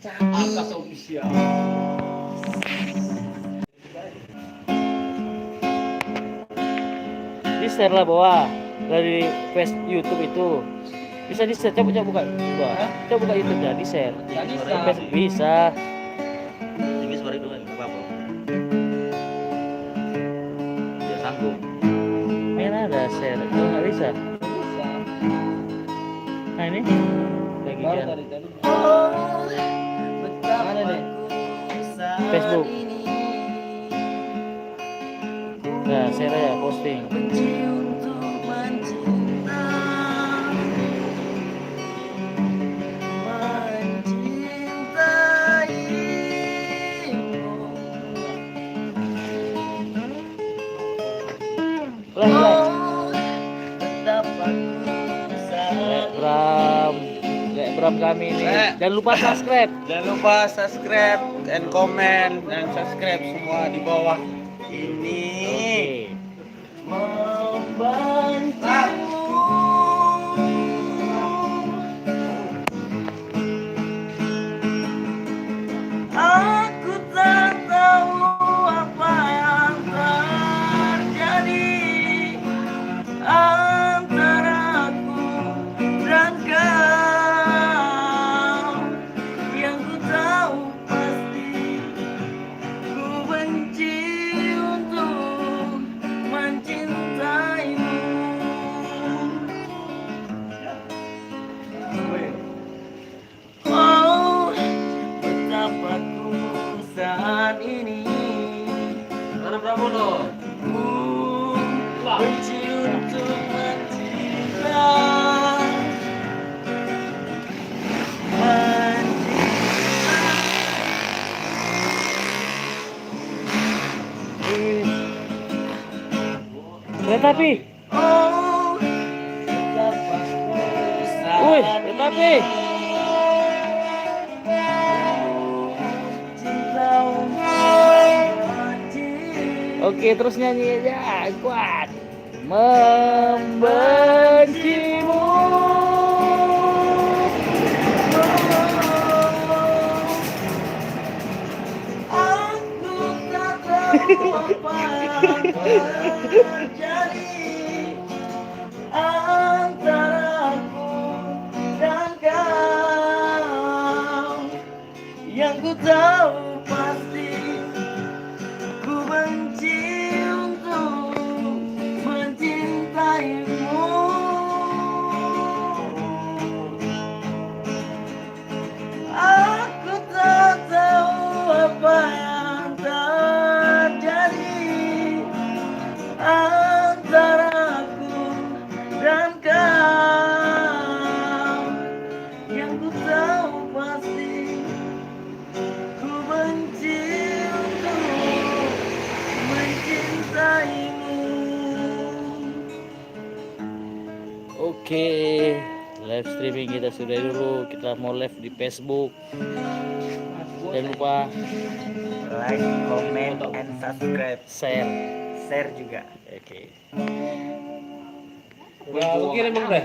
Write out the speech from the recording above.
Angkasa Official. Di share lah bawah dari YouTube itu bisa di share. Coba buka, coba buka YouTube ya, di share. Bisa. Tinggi suara itu kan apa? Dia sanggup. Main ada share, kalau nggak bisa. Nah ini bagian Mana nih? Facebook. Nah, share ya, posting. Kayak Bram kami ini. Jangan lupa subscribe. Jangan lupa subscribe and comment dan subscribe semua di bawah ini. Aku tak tahu apa yang terjadi antara aku dan kau. Yang ku tahu pasti ku benci untuk mencintaimu. Oh, betapa ku saat ini Mana Pramono? ku benci untuk mencinta. Kereta api. Oh, betapa ku Wih, saat kereta api. Oke, terus nyanyi aja, kuat. Membencimu. Aku tak tahu apa yang terjadi antara aku dan kau. Yang ku tahu pasti ku benci untuk mencintaimu. Aku tak tahu apa yang terjadi antara aku dan kau. Yang ku tahu pasti ku benci untuk mencintaimu. Oke, live streaming kita sudah dulu. Kita mau live di Facebook. Jangan lupa Like, comment, and subscribe. share. Share juga. Oke. Udah kirim deh.